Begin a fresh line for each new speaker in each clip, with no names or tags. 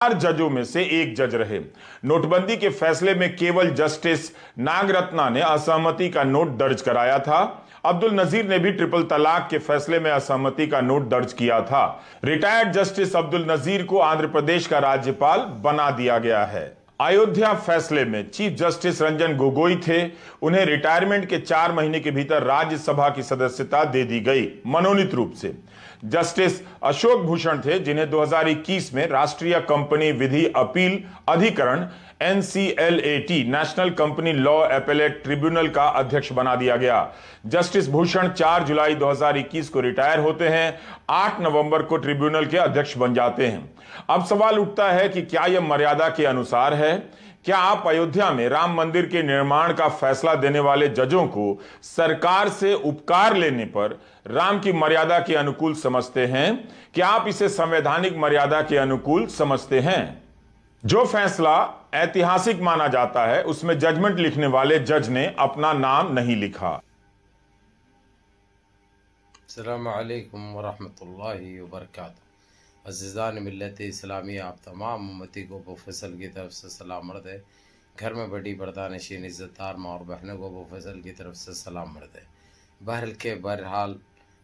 4 जजों में से एक जज रहे। नोटबंदी के फैसले में केवल जस्टिस नागरत्ना ने असहमति का नोट दर्ज कराया था। अब्दुल नजीर ने भी ट्रिपल तलाक के फैसले में असहमति का नोट दर्ज किया था। रिटायर्ड जस्टिस अब्दुल नजीर को आंध्र प्रदेश का राज्यपाल बना दिया गया है। अयोध्या फैसले में चीफ जस्टिस रंजन गोगोई थे। उन्हें रिटायरमेंट के 4 महीने के भीतर राज्यसभा की सदस्यता दे दी गई मनोनीत रूप से। जस्टिस अशोक भूषण थे, जिन्हें 2021 में राष्ट्रीय कंपनी विधि अपील अधिकरण NCLAT national company law appellate tribunal का अध्यक्ष बना दिया गया। जस्टिस भूषण 4 जुलाई 2021 को रिटायर होते हैं, 8 नवंबर को ट्रिब्यूनल के अध्यक्ष बन जाते हैं। अब सवाल उठता है कि क्या यह मर्यादा के अनुसार है? क्या आप अयोध्या में राम मंदिर के निर्माण का फैसला देने वाले जजों को सरकार से उपकार लेने पर राम की मर्यादा के अनुकूल समझते हैं? क्या आप इसे संवैधानिक मर्यादा के अनुकूल समझते हैं? जो फैसला ऐतिहासिक माना जाता है, उसमें जजमेंट लिखने वाले जज ने अपना नाम नहीं लिखा।
अस्सलामु अलैकुम वरहमतुल्लाहि वबरकातुहू। अज़ीज़ान मिल्लत इस्लामी, आप तमाम उम्मती को अबू फैसल की तरफ से सलाम मर्द है। घर में बड़ी पर्दानशीन इज़्ज़तदार माँ और बहनों को अबू फैसल की तरफ से सलाम मर्द है। बहरहाल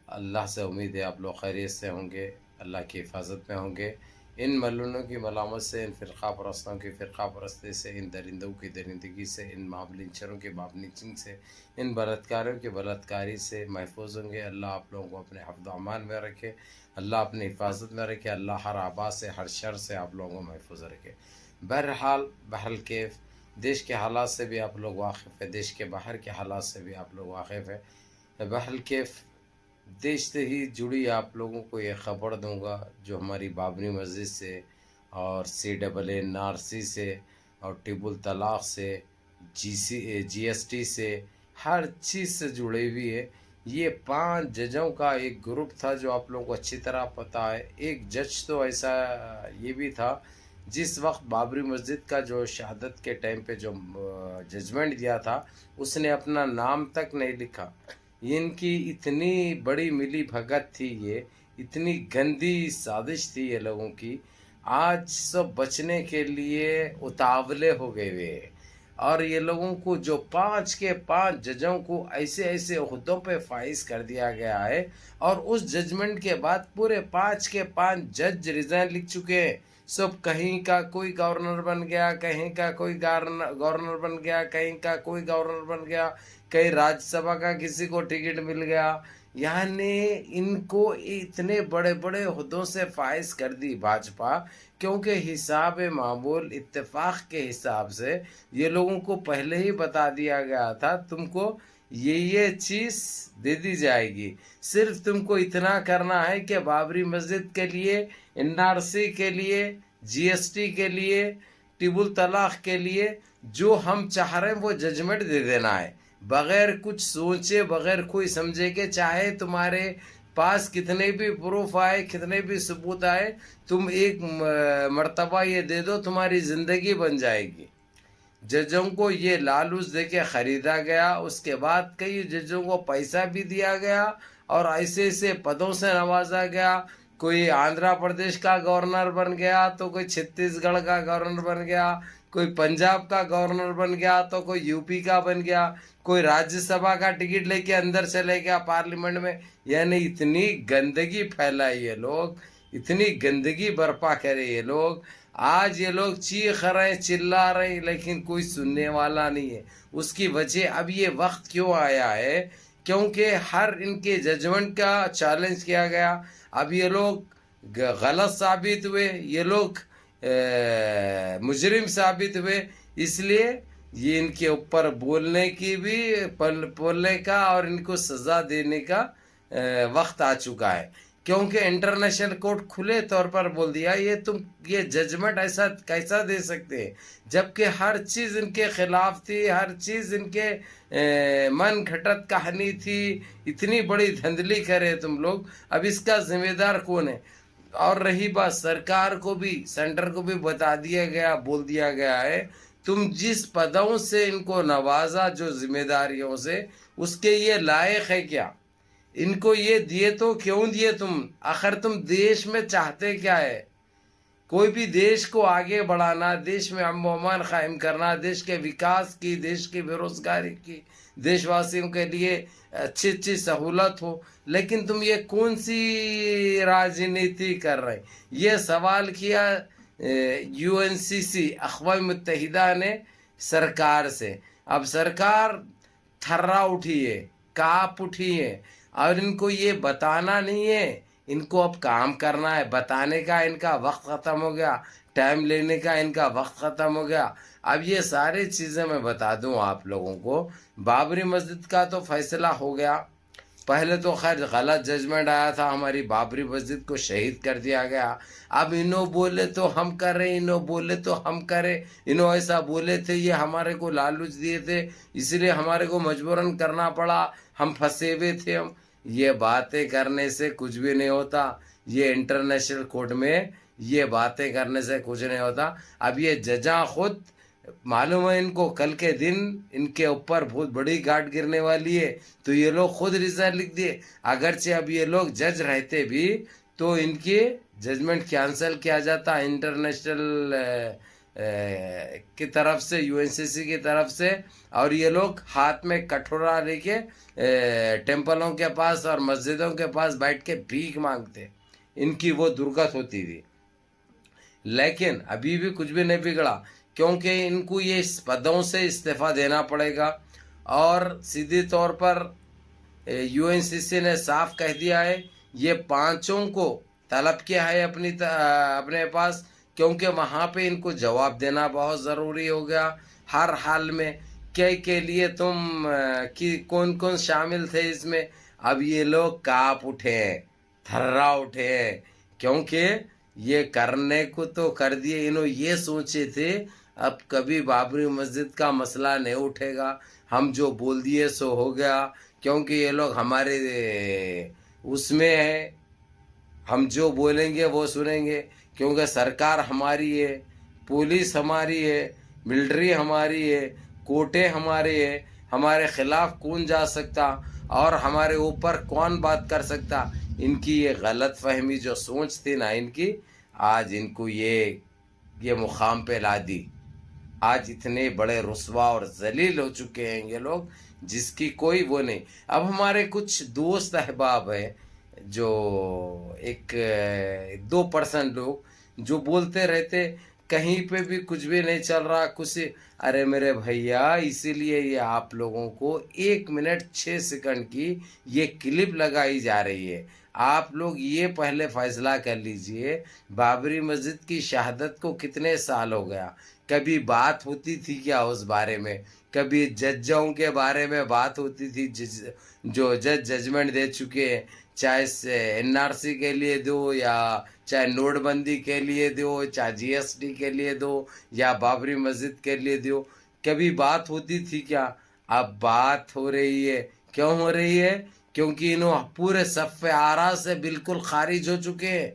अल्लाह से उम्मीद है आप लोग खैरियत से होंगे, अल्लाह की हिफाजत में होंगे। इन मलूनों की मलामत से, इन फ़िरक़ा परस्तों की फ़िरक़ा परस्ती से, इन दरिंदों की दरिंदगी से, इन माबलिंचरों की माबलिंचिंग से, इन बलात्कारियों की बलात्कारी से महफूज होंगे। अल्लाह आप लोगों को अपने हिफ्ज़ व अमान में रखे, अल्लाह अपनी हिफाजत में रखे, अल्लाह हर आबा से, हर शर से आप लोगों को महफूज रखे। बहरहाल के देश के हालात से भी आप लोग वाकिफ़ है, देश के बाहर के हालात से भी आप लोग वाकिफ़ है। बहरहाल के देश से ही जुड़ी आप लोगों को ये ख़बर दूंगा जो हमारी बाबरी मस्जिद से और CAA से और ट्रिपल तलाक से, GST से, हर चीज़ से जुड़ी हुई है। ये 5 जजों का एक ग्रुप था जो आप लोगों को अच्छी तरह पता है। एक जज तो ऐसा ये भी था जिस वक्त बाबरी मस्जिद का जो शहादत के टाइम पे जो जजमेंट दिया था, उसने अपना नाम तक नहीं लिखा। इनकी इतनी बड़ी मिली भगत थी, ये इतनी गंदी साजिश थी ये लोगों की। आज सब बचने के लिए उतावले हो गए वे, और ये लोगों को जो 5 के 5 जजों को ऐसे ऐसे ओहदों पे फाइज कर दिया गया है, और उस जजमेंट के बाद पूरे 5 के 5 जज रिजाइन लिख चुके हैं। सब कहीं का कोई गवर्नर बन गया, कहीं का कोई गवर्नर बन गया, कहीं का कोई गवर्नर बन गया, कहीं राज्यसभा का किसी को टिकट मिल गया। यानी इनको इतने बड़े बड़े ओहदों से फाइज कर दी भाजपा, क्योंकि हिसाब मामूल इत्तेफाक के हिसाब से ये लोगों को पहले ही बता दिया गया था तुमको ये चीज़ दे दी जाएगी। सिर्फ तुमको इतना करना है कि बाबरी मस्जिद के लिए, NRC के लिए, GST के लिए, ट्रिपल तलाक के लिए जो हम चाह रहे हैं वो जजमेंट दे देना है, बगैर कुछ सोचे, बगैर कोई समझे के। चाहे तुम्हारे पास कितने भी प्रूफ आए, कितने भी सबूत आए, तुम एक मर्तबा ये दे दो, तुम्हारी ज़िंदगी बन जाएगी। जजों को ये लालूच दे के ख़रीदा गया, उसके बाद कई जजों को पैसा भी दिया गया और ऐसे ऐसे पदों से नवाजा गया। कोई आंध्र प्रदेश का गवर्नर बन गया, तो कोई छत्तीसगढ़ का गवर्नर बन गया, कोई पंजाब का गवर्नर बन गया, तो कोई यूपी का बन गया, कोई राज्यसभा का टिकट लेके अंदर चले गया पार्लियामेंट में। यानी इतनी गंदगी फैलाई ये लोग, इतनी गंदगी बर्पा करे ये लोग। आज ये लोग चीख रहे, चिल्ला रहे, लेकिन कोई सुनने वाला नहीं है। उसकी वजह अब ये वक्त क्यों आया है, क्योंकि हर इनके जजमेंट का चैलेंज किया गया। अब ये लोग गलत साबित हुए, ये लोग मुजरिम साबित हुए, इसलिए ये इनके ऊपर बोलने की भी बोलने का और इनको सज़ा देने का वक्त आ चुका है। क्योंकि इंटरनेशनल कोर्ट खुले तौर पर बोल दिया ये जजमेंट ऐसा कैसा दे सकते हैं, जबकि हर चीज़ इनके खिलाफ थी, हर चीज़ इनके मन घटत कहानी थी। इतनी बड़ी धंधली करे तुम लोग, अब इसका जिम्मेदार कौन है? और रही बात, सरकार को भी, सेंटर को भी बता दिया गया, बोल दिया गया है, तुम जिस पदों से इनको नवाजा, जो जिम्मेदारियों से, उसके ये लायक है क्या? इनको ये दिए तो क्यों दिए तुम? आखिर तुम देश में चाहते क्या है? कोई भी देश को आगे बढ़ाना, देश में अमन व अमान कायम करना, देश के विकास की, देश की बेरोजगारी की, देशवासियों के लिए अच्छी अच्छी सहूलत हो, लेकिन तुम ये कौन सी राजनीति कर रहे? ये सवाल किया यूएनसीसी अक़वाम मुत्तहिदा ने सरकार से। अब सरकार थर्रा उठी है, कांप उठी है, और इनको ये बताना नहीं है, इनको अब काम करना है। बताने का इनका वक्त ख़त्म हो गया, टाइम लेने का इनका वक्त ख़त्म हो गया। अब ये सारी चीज़ें मैं बता दूं आप लोगों को। बाबरी मस्जिद का तो फैसला हो गया, पहले तो खैर गलत जजमेंट आया था, हमारी बाबरी मस्जिद को शहीद कर दिया गया। अब इन्हों बोले तो हम करें, इन्हों बोले तो हम करें, इन्हों ऐसा बोले थे, ये हमारे को लालच दिए थे, इसलिए हमारे को मजबूरन करना पड़ा, हम फंसे हुए थे। हम ये बातें करने से कुछ भी नहीं होता। ये इंटरनेशनल कोर्ट में ये बातें करने से कुछ नहीं होता। अब ये जजा खुद मालूम है इनको कल के दिन इनके ऊपर बहुत बड़ी गार्ड गिरने वाली है, तो ये लोग खुद रिजाइन लिख दिए। अगरचे अब ये लोग जज रहते भी तो इनकी जजमेंट कैंसिल किया जाता इंटरनेशनल की तरफ से, यूएनसीसी की तरफ से, और ये लोग हाथ में कटोरा लेके टेम्पलों के पास और मस्जिदों के पास बैठ के भीख मांगते। इनकी वो दुर्गत होती थी। लेकिन अभी भी कुछ भी नहीं बिगड़ा, क्योंकि इनको ये इस पदों से इस्तीफा देना पड़ेगा। और सीधे तौर पर यूएनसीसी ने साफ कह दिया है, ये पांचों को तलब किया है अपने पास, क्योंकि वहाँ पे इनको जवाब देना बहुत ज़रूरी हो गया हर हाल में। के लिए तुम कि कौन कौन शामिल थे इसमें। अब ये लोग काँप उठे हैं, थर्रा उठे हैं, क्योंकि ये करने को तो कर दिए। इन्होंने ये सोचे थे अब कभी बाबरी मस्जिद का मसला नहीं उठेगा, हम जो बोल दिए सो हो गया, क्योंकि ये लोग हमारे उसमें है, हम जो बोलेंगे वो सुनेंगे, क्योंकि सरकार हमारी है, पुलिस हमारी है, मिलिट्री हमारी है, कोर्टें हमारे हैं, हमारे खिलाफ कौन जा सकता और हमारे ऊपर कौन बात कर सकता। इनकी ये गलत फहमी जो सोच थी ना इनकी, आज इनको ये मुकाम पे ला दी। आज इतने बड़े रुस्वा और जलील हो चुके हैं ये लोग, जिसकी कोई वो नहीं। अब हमारे कुछ दोस्त अहबाब हैं, जो 1-2% लोग जो बोलते रहते कहीं पे भी कुछ भी नहीं चल रहा कुछ। अरे मेरे भैया, इसीलिए ये आप लोगों को 1 मिनट 6 सेकंड की ये क्लिप लगाई जा रही है। आप लोग ये पहले फैसला कर लीजिए, बाबरी मस्जिद की शहादत को कितने साल हो गया, कभी बात होती थी क्या उस बारे में? कभी जजों के बारे में बात होती थी जो जज जजमेंट दे चुके हैं, चाहे एनआरसी के लिए दो, या चाहे नोटबंदी के लिए दो, चाहे जीएसटी के लिए दो, या बाबरी मस्जिद के लिए दो, कभी बात होती थी क्या? अब बात हो रही है। क्यों हो रही है? क्योंकि इन्हों पूरे सफ़े आरा से बिल्कुल खारिज हो चुके हैं।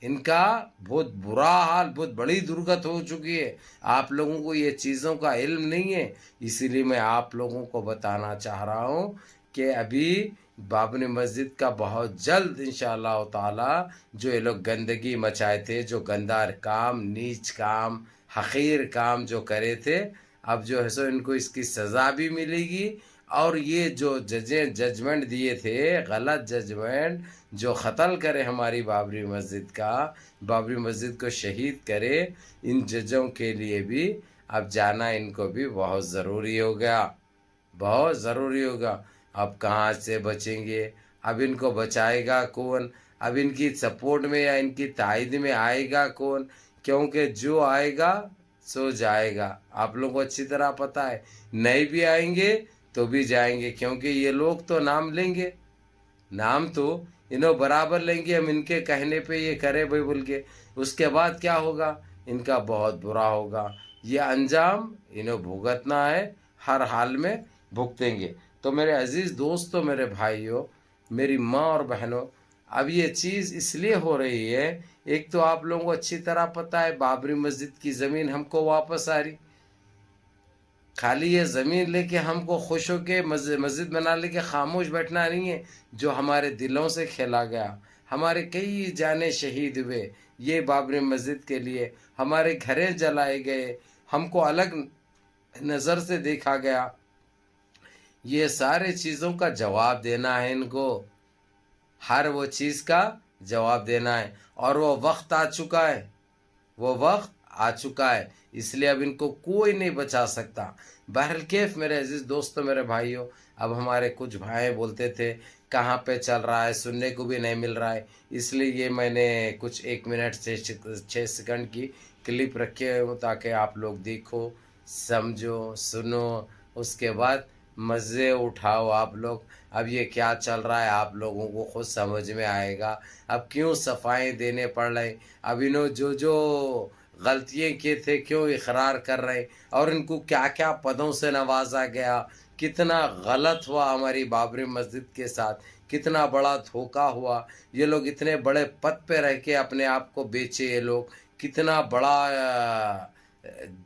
इनका बहुत बुरा हाल, बहुत बड़ी दुर्गत हो चुकी है। आप लोगों को ये चीज़ों का इल्म नहीं है, इसीलिए मैं आप लोगों को बताना चाह रहा हूँ कि अभी बाबरी मस्जिद का बहुत जल्द इंशाअल्लाह ताला जो ये लोग गंदगी मचाए थे, जो गंदा काम, नीच काम, हकीर काम जो करे थे, अब जो है सो इनको इसकी सज़ा भी मिलेगी। और ये जो जजमेंट दिए थे, गलत जजमेंट जो क़त्ल करे हमारी बाबरी मस्जिद का, बाबरी मस्जिद को शहीद करे, इन जजों के लिए भी अब जाना इनको भी बहुत ज़रूरी हो गया, बहुत ज़रूरी होगा। अब कहाँ से बचेंगे? अब इनको बचाएगा कौन? अब इनकी सपोर्ट में या इनकी तायद में आएगा कौन? क्योंकि जो आएगा सो जाएगा, आप लोगों को अच्छी तरह पता है। नहीं भी आएंगे तो भी जाएंगे, क्योंकि ये लोग तो नाम लेंगे, नाम तो इन्हों बराबर लेंगे, हम इनके कहने पे ये करे भाई बोल के, उसके बाद क्या होगा? इनका बहुत बुरा होगा। ये अंजाम इन्हें भुगतना है, हर हाल में भुगतेंगे। तो मेरे अजीज़ दोस्तों, मेरे भाइयों, मेरी माँ और बहनों, अब ये चीज़ इसलिए हो रही है, एक तो आप लोगों को अच्छी तरह पता है बाबरी मस्जिद की ज़मीन हमको वापस आ रही। खाली ये ज़मीन लेके हमको खुश होके मस्जिद बना लेके खामोश बैठना नहीं है। जो हमारे दिलों से खेला गया, हमारे कई जाने शहीद हुए, ये बाबरी मस्जिद के लिए हमारे घरें जलाए गए, हमको अलग नज़र से देखा गया। ये सारे चीज़ों का जवाब देना है इनको, हर वो चीज़ का जवाब देना है। और वो वक्त आ चुका है, वो वक्त आ चुका है, इसलिए अब इनको कोई नहीं बचा सकता। बहरल कैफ मेरे अजीज़ दोस्तों, मेरे भाइयों, अब हमारे कुछ भाई बोलते थे कहाँ पे चल रहा है, सुनने को भी नहीं मिल रहा है, इसलिए ये मैंने कुछ 1 मिनट से 6 सेकंड की क्लिप रखे हूँ ताकि आप लोग देखो, समझो, सुनो, उसके बाद मज़े उठाओ आप लोग। अब ये क्या चल रहा है आप लोगों को खुद समझ में आएगा। अब क्यों सफाई देने पड़ रहे, अब इन्हों जो जो गलतियाँ किए थे क्यों इकरार कर रहे, और इनको क्या क्या पदों से नवाजा गया, कितना गलत हुआ हमारी बाबरी मस्जिद के साथ, कितना बड़ा धोखा हुआ। ये लोग इतने बड़े पद पे रह के अपने आप को बेचे, ये लोग कितना बड़ा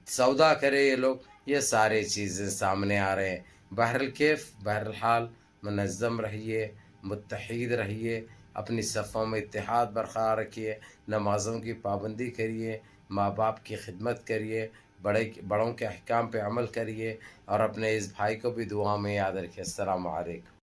सौदा करे ये लोग, ये सारी चीज़ें सामने आ रहे हैं। बहरल कैफ, बहरल हाल, मुनज़्ज़म रहिए, मुत्तहिद रहिए, अपनी सफ़ों में इत्तेहाद बरक़रार रखिए, नमाज़ों की पाबंदी करिए, माँ बाप की खिदमत करिए, बड़ों के अहकाम पे अमल करिए, और अपने इस भाई को भी दुआ में याद रखिए। अस्सलामु अलैकुम।